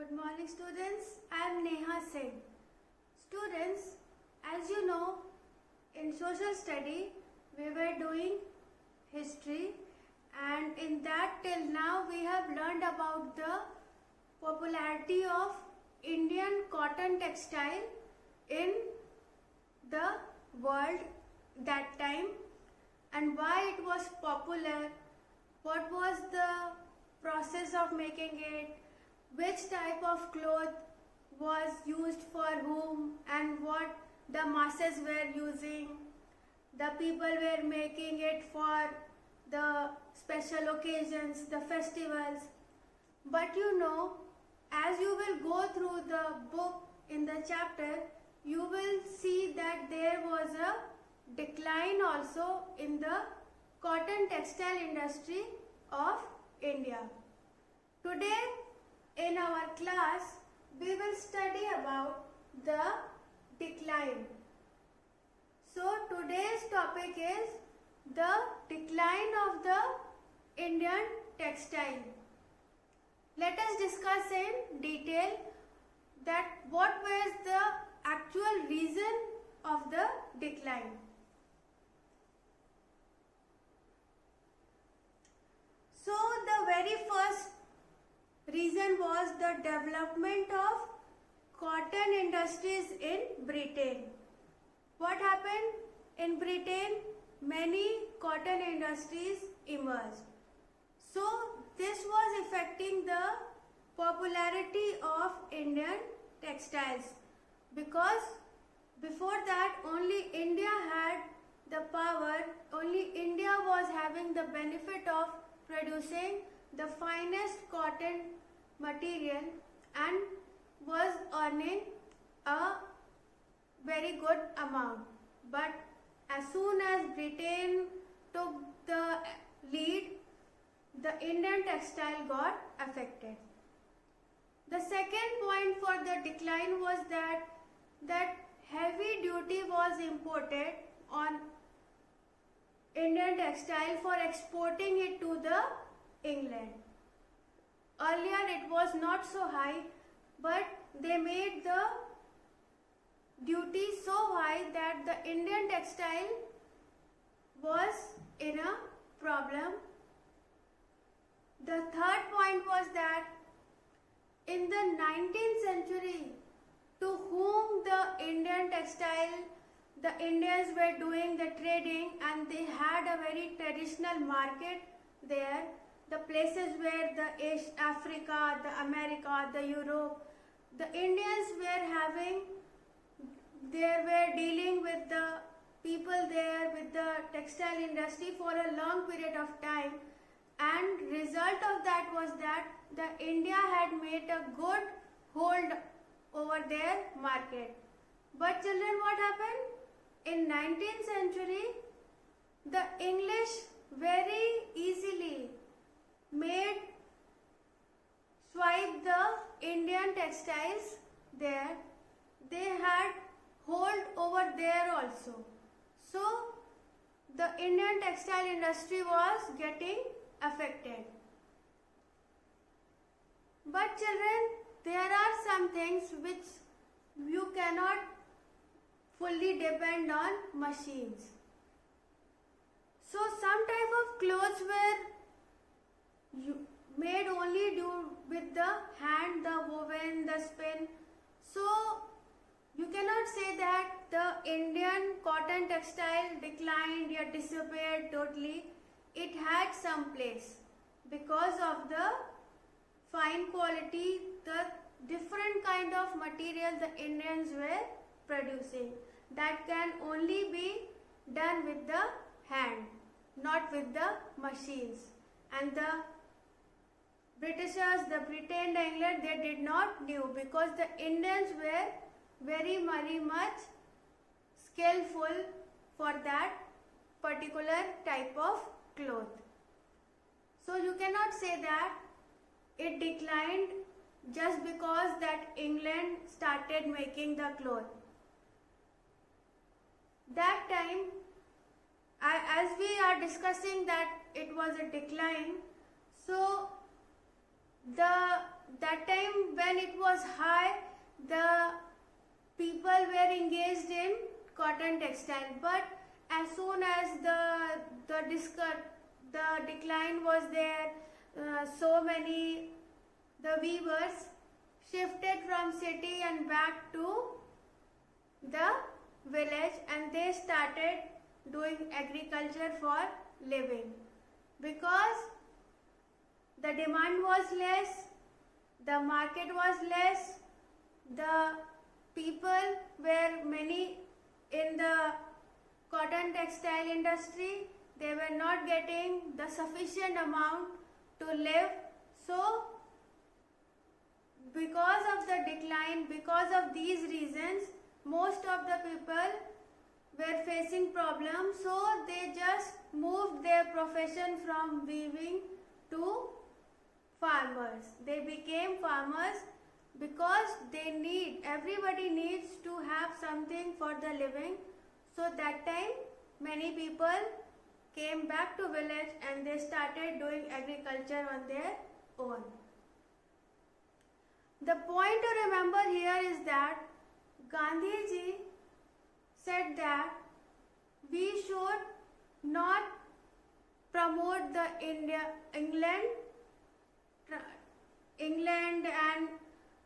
Good morning students, I am Neha Singh. Students, as you know, in social study we were doing history, and in that till now we have learned about the popularity of Indian cotton textile in the world that time, and why it was popular, what was the process of making it, which type of cloth was used for whom, and what the masses were using. The people were making it for the special occasions, the festivals. But you know, as you will go through the book in the chapter, you will see that there was a decline also in the cotton textile industry of India. Today in our class, we will study about the decline. So today's topic is the decline of the Indian textile. Let us discuss in detail that what was the actual reason of the decline. So the very first reason was the development of cotton industries in Britain. What happened in Britain? Many cotton industries emerged. So this was affecting the popularity of Indian textiles, because before that only India had the power, only India was having the benefit of producing the finest cotton material and was earning a very good amount. But as soon as Britain took the lead, the Indian textile got affected. The second point for the decline was that heavy duty was imported on Indian textile for exporting it to the England. Earlier it was not so high, but they made the duty so high that the Indian textile was in a problem. The third point was that in the 19th century, to whom the Indian textile, the Indians were doing the trading, and they had a very traditional market there. The places where the Africa, the America, the Europe, the Indians were having, they were dealing with the people there, with the textile industry for a long period of time, and result of that was that the India had made a good hold over their market. But children, what happened? In 19th century, the English very easily swipe the Indian textiles there. They had hold over there also. So the Indian textile industry was getting affected. But children, there are some things which you cannot fully depend on machines. So some type of clothes were made only with the hand, the woven, the spin. So you cannot say that the Indian cotton textile declined or disappeared totally. It had some place because of the fine quality, the different kind of material the Indians were producing. That can only be done with the hand, not with the machines. And the Britishers, the Britain, the England, they did not knew, because the Indians were very much skillful for that particular type of cloth. So you cannot say that it declined just because that England started making the cloth. That time, as we are discussing that it was a decline, so that time when it was high, the people were engaged in cotton textile, but as soon as the decline was there, so many the weavers shifted from city and back to the village, and they started doing agriculture for living because the demand was less, the market was less, the people were many in the cotton textile industry, they were not getting the sufficient amount to live. So because of the decline, because of these reasons, most of the people were facing problems, so they just moved their profession from weaving to farmers. They became farmers because everybody needs to have something for the living. So that time many people came back to village and they started doing agriculture on their own. The point to remember here is that Gandhiji said that we should not promote the England and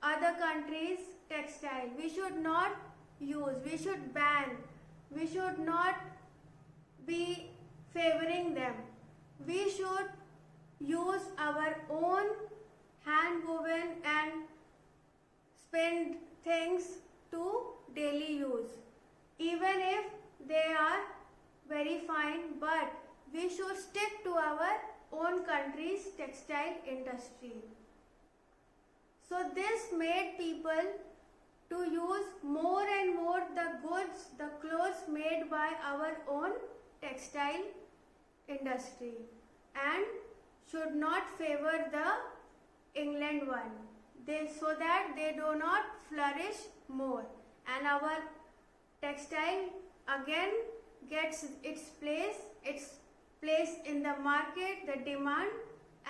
other countries' textile. We should not use, we should ban, we should not be favoring them. We should use our own hand woven and spend things to daily use. Even if they are very fine, but we should stick to our own country's textile industry. So this made people to use more and more the goods, the clothes made by our own textile industry, and should not favor the England one, so that they do not flourish more, and our textile again gets its place in the market, the demand,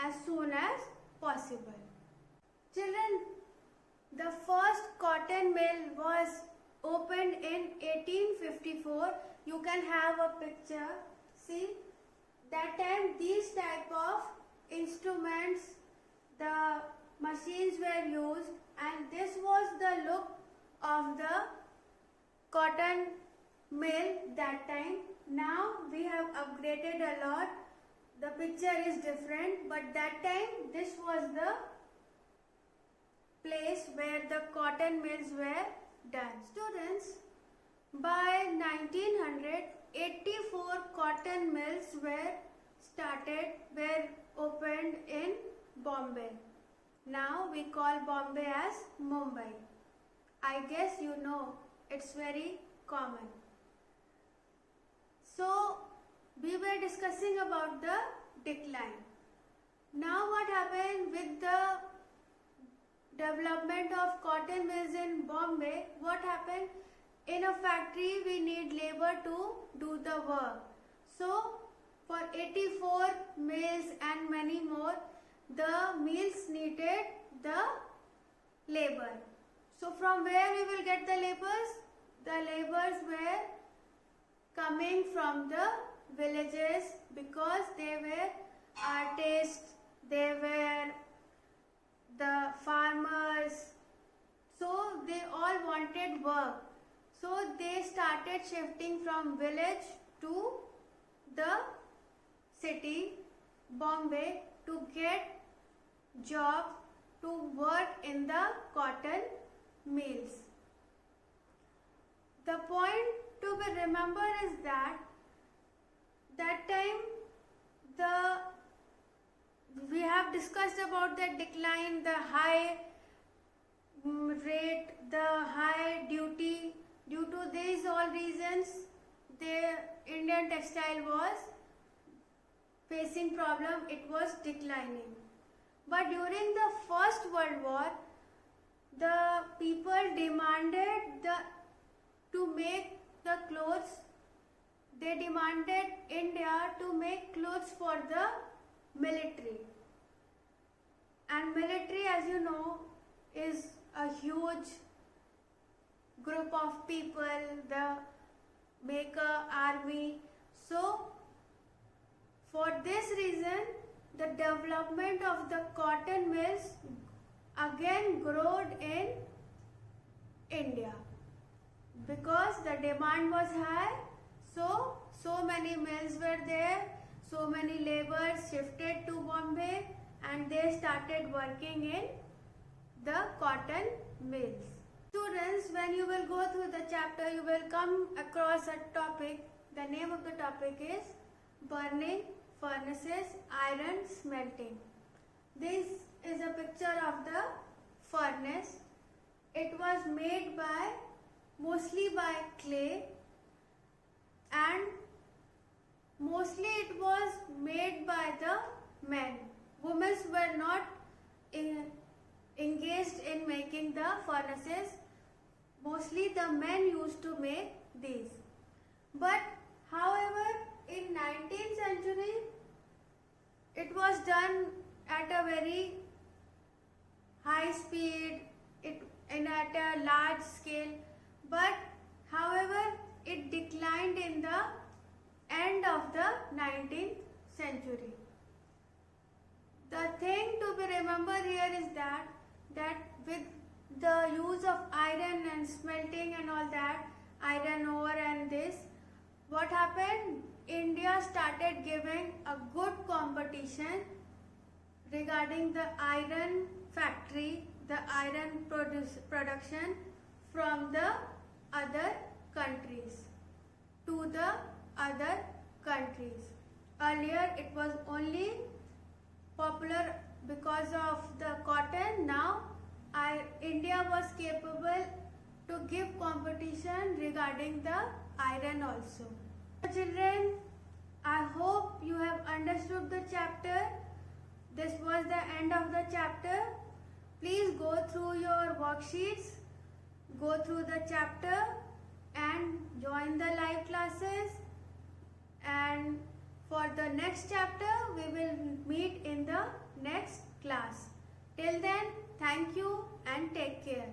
as soon as possible. Children, the first cotton mill was opened in 1854. You can have a picture. See, that time these type of instruments, the machines were used, and this was the look of the cotton mill that time. Now we have upgraded a lot. The picture is different, but that time this was the place where the cotton mills were done. Students, by 1900, 84 cotton mills were opened in Bombay. Now we call Bombay as Mumbai. I guess you know, it's very common. So we were discussing about the decline. Now what happened with the development of cotton mills in Bombay? What happened? In a factory we need labor to do the work. So for 84 mills and many more, the mills needed the labor. So from where we will get the laborers? The laborers were coming from the villages, because they were artists, they were the farmers, so they all wanted work. So they started shifting from village to the city, Bombay, to get jobs, to work in the cotton mills. The point to be remembered is that time we have discussed about the decline, the high rate, the high duty. Due to these all reasons, the Indian textile was facing problem, it was declining. But during the First World War, the people demanded to make the clothes. They demanded India to make clothes for the military. And military, as you know, is a huge group of people, the make a army. So for this reason, the development of the cotton mills again growed in India, because the demand was high. So many mills were there, so many laborers shifted to Bombay, and they started working in the cotton mills. Students, when you will go through the chapter, you will come across a topic. The name of the topic is burning furnaces, iron smelting. This is a picture of the furnace. It was made mostly by clay, and mostly it was made by the men. Women were not engaged in making the furnaces. Mostly the men used to make these. But however, in 19th century, it was done at a very high speed, at a large scale. But however, it declined in the end of the 19th century. The thing to be remembered here is that with the use of iron and smelting and all that, iron ore and this, what happened? India started giving a good competition regarding the iron factory, the iron production from the other countries to the other countries. Earlier it was only popular because of the cotton. Now India was capable to give competition regarding the iron also. Children, I hope you have understood the chapter. This was the end of the chapter. Please go through your worksheets, go through the chapter and join the live classes. And for the next chapter, we will meet in the next class. Till then, thank you and take care.